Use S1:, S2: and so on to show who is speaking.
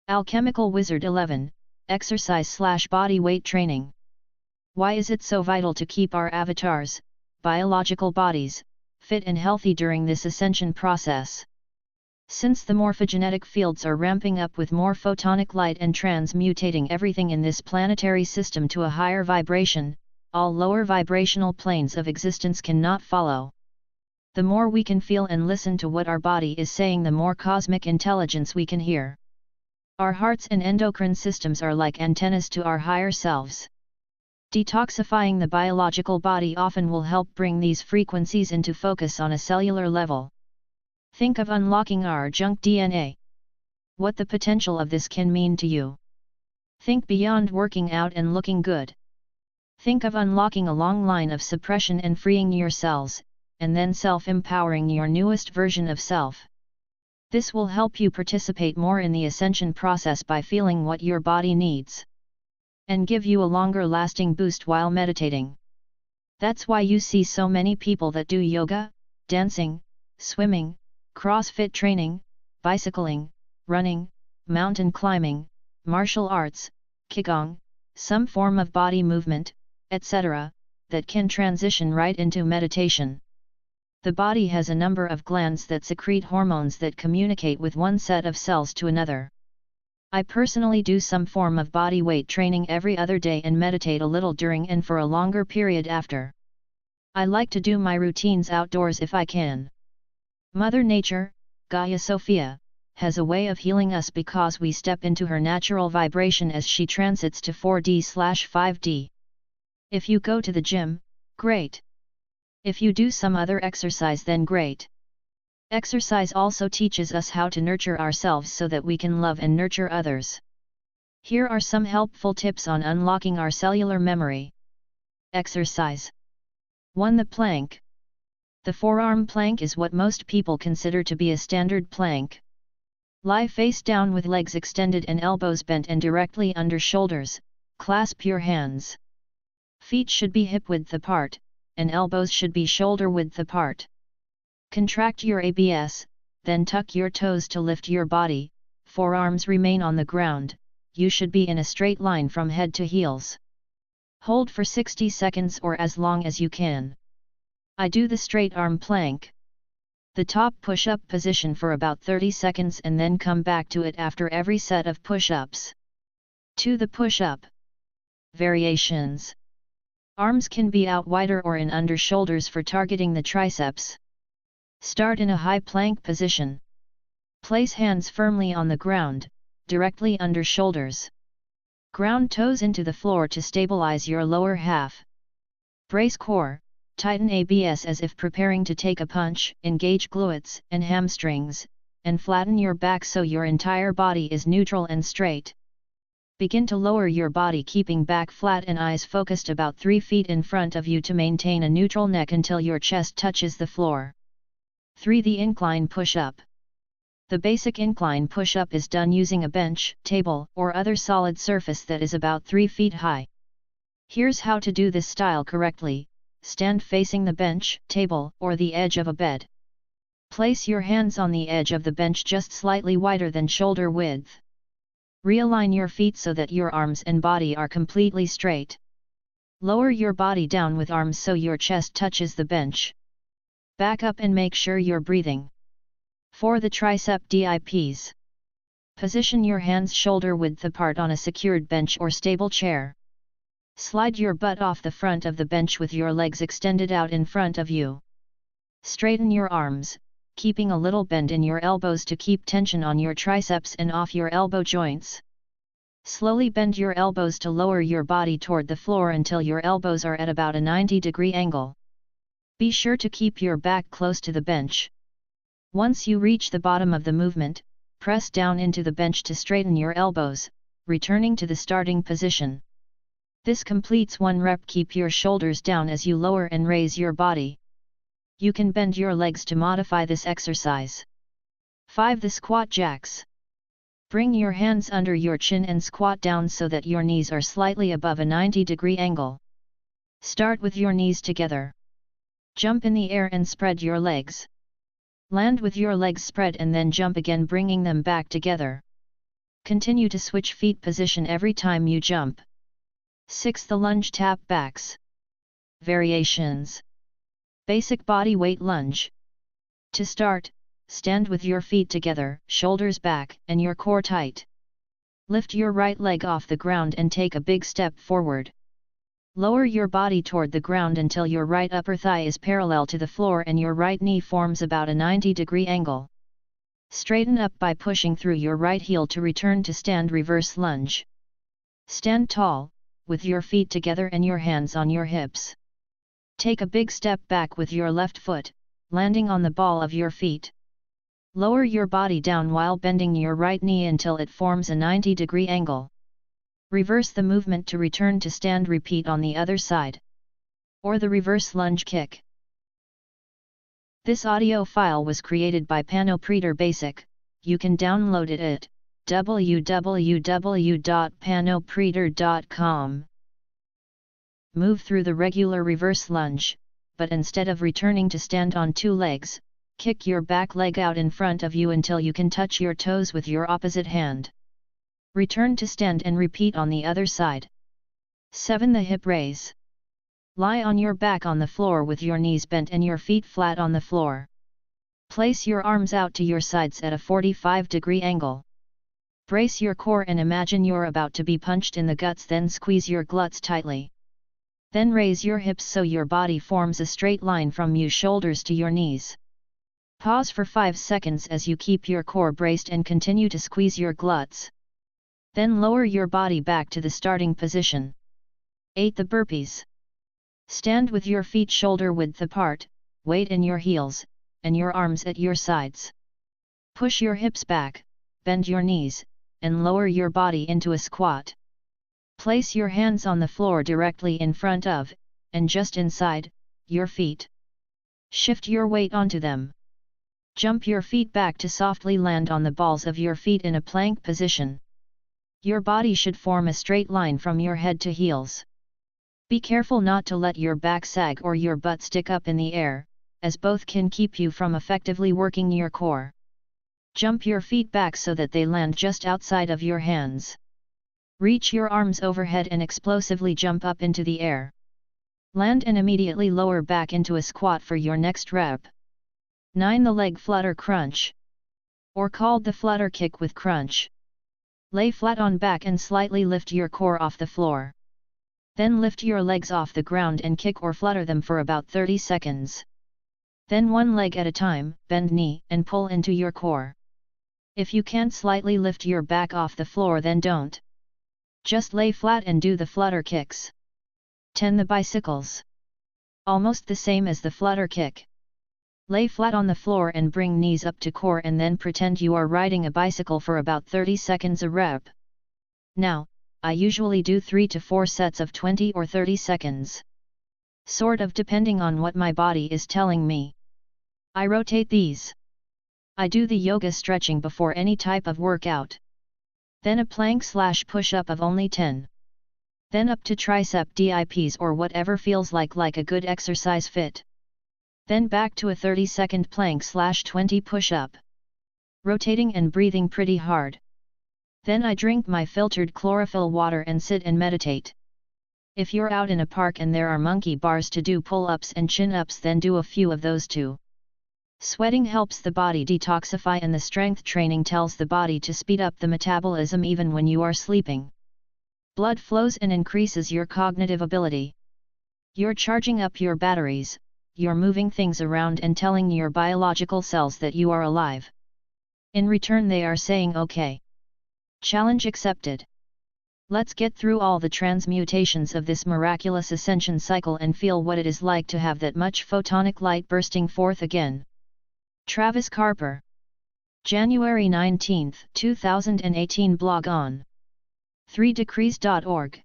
S1: Alchemical Wizard 11, Exercise/Body Weight Training. Why is it so vital to keep our avatars, biological bodies, fit and healthy during this ascension process? Since the morphogenetic fields are ramping up with more photonic light and transmutating everything in this planetary system to a higher vibration, all lower vibrational planes of existence cannot follow. The more we can feel and listen to what our body is saying, the more cosmic intelligence we can hear. Our hearts and endocrine systems are like antennas to our higher selves. Detoxifying the biological body often will help bring these frequencies into focus on a cellular level. Think of unlocking our junk DNA. What the potential of this can mean to you. Think beyond working out and looking good. Think of unlocking a long line of suppression and freeing your cells, and then self-empowering your newest version of self. This will help you participate more in the ascension process by feeling what your body needs, and give you a longer lasting boost while meditating. That's why you see so many people that do yoga, dancing, swimming, CrossFit training, bicycling, running, mountain climbing, martial arts, qigong, some form of body movement, etc., that can transition right into meditation. The body has a number of glands that secrete hormones that communicate with one set of cells to another. I personally do some form of body weight training every other day and meditate a little during and for a longer period after. I like to do my routines outdoors if I can. Mother Nature, Gaia Sophia, has a way of healing us because we step into her natural vibration as she transits to 4D/5D. If you go to the gym, great. If you do some other exercise, then great. Exercise also teaches us how to nurture ourselves so that we can love and nurture others. Here are some helpful tips on unlocking our cellular memory. Exercise. 1. The plank. The forearm plank is what most people consider to be a standard plank. Lie face down with legs extended and elbows bent and directly under shoulders, clasp your hands. Feet should be hip width apart, and elbows should be shoulder width apart. Contract your abs, then tuck your toes to lift your body, forearms remain on the ground, you should be in a straight line from head to heels. Hold for 60 seconds or as long as you can. I do the straight arm plank. The top push-up position for about 30 seconds and then come back to it after every set of push-ups. 2. The push-up. Variations. Arms can be out wider or in under shoulders for targeting the triceps. Start in a high plank position. Place hands firmly on the ground, directly under shoulders. Ground toes into the floor to stabilize your lower half. Brace core. Tighten abs as if preparing to take a punch, engage glutes and hamstrings, and flatten your back so your entire body is neutral and straight. Begin to lower your body, keeping back flat and eyes focused about 3 feet in front of you to maintain a neutral neck until your chest touches the floor. 3. The incline push-up. The basic incline push-up is done using a bench, table, or other solid surface that is about 3 feet high. Here's how to do this style correctly. Stand facing the bench, table, or the edge of a bed. Place your hands on the edge of the bench just slightly wider than shoulder width. Realign your feet so that your arms and body are completely straight. Lower your body down with arms so your chest touches the bench. Back up and make sure you're breathing. 4. The tricep dips. Position your hands shoulder width apart on a secured bench or stable chair. Slide your butt off the front of the bench with your legs extended out in front of you. Straighten your arms, keeping a little bend in your elbows to keep tension on your triceps and off your elbow joints. Slowly bend your elbows to lower your body toward the floor until your elbows are at about a 90-degree angle. Be sure to keep your back close to the bench. Once you reach the bottom of the movement, press down into the bench to straighten your elbows, returning to the starting position. This completes 1 rep. Keep your shoulders down as you lower and raise your body. You can bend your legs to modify this exercise. 5. The squat jacks. Bring your hands under your chin and squat down so that your knees are slightly above a 90-degree angle. Start with your knees together. Jump in the air and spread your legs. Land with your legs spread and then jump again, bringing them back together. Continue to switch feet position every time you jump. 6. The lunge tap backs. Variations. Basic body weight lunge. To start, stand with your feet together, shoulders back, and your core tight. Lift your right leg off the ground and take a big step forward. Lower your body toward the ground until your right upper thigh is parallel to the floor and your right knee forms about a 90-degree angle. Straighten up by pushing through your right heel to return to stand reverse lunge. Stand tall, with your feet together and your hands on your hips. Take a big step back with your left foot, landing on the ball of your feet. Lower your body down while bending your right knee until it forms a 90-degree angle. Reverse the movement to return to stand. Repeat on the other side. Or the reverse lunge kick. This audio file was created by Panopreader Basic. You can download it at www.panopreader.com. Move through the regular reverse lunge, but instead of returning to stand on two legs, kick your back leg out in front of you until you can touch your toes with your opposite hand. Return to stand and repeat on the other side. 7. The hip raise. Lie on your back on the floor with your knees bent and your feet flat on the floor. Place your arms out to your sides at a 45-degree angle. Brace your core and imagine you're about to be punched in the guts, then squeeze your glutes tightly. Then raise your hips so your body forms a straight line from your shoulders to your knees. Pause for 5 seconds as you keep your core braced and continue to squeeze your glutes. Then lower your body back to the starting position. 8. The burpees. Stand with your feet shoulder width apart, weight in your heels, and your arms at your sides. Push your hips back, bend your knees, and lower your body into a squat. Place your hands on the floor directly in front of, and just inside, your feet. Shift your weight onto them. Jump your feet back to softly land on the balls of your feet in a plank position. Your body should form a straight line from your head to heels. Be careful not to let your back sag or your butt stick up in the air, as both can keep you from effectively working your core. Jump your feet back so that they land just outside of your hands. Reach your arms overhead and explosively jump up into the air. Land and immediately lower back into a squat for your next rep. 9. The leg flutter crunch. Or called the flutter kick with crunch. Lay flat on back and slightly lift your core off the floor. Then lift your legs off the ground and kick or flutter them for about 30 seconds. Then one leg at a time, bend knee and pull into your core. If you can't slightly lift your back off the floor, then don't. Just lay flat and do the flutter kicks. 10. The bicycles. Almost the same as the flutter kick. Lay flat on the floor and bring knees up to core and then pretend you are riding a bicycle for about 30 seconds a rep. Now, I usually do 3 to 4 sets of 20 or 30 seconds. Sort of depending on what my body is telling me. I rotate these. I do the yoga stretching before any type of workout. Then a plank/push-up of only 10. Then up to tricep dips or whatever feels like a good exercise fit. Then back to a 30-second plank/20 push-up. Rotating and breathing pretty hard. Then I drink my filtered chlorophyll water and sit and meditate. If you're out in a park and there are monkey bars to do pull-ups and chin-ups, then do a few of those too. Sweating helps the body detoxify and the strength training tells the body to speed up the metabolism even when you are sleeping. Blood flows and increases your cognitive ability. You're charging up your batteries, you're moving things around and telling your biological cells that you are alive. In return they are saying okay. Challenge accepted. Let's get through all the transmutations of this miraculous ascension cycle and feel what it is like to have that much photonic light bursting forth again. Travis Carper. January 19, 2018. Blog on 3decrees.org.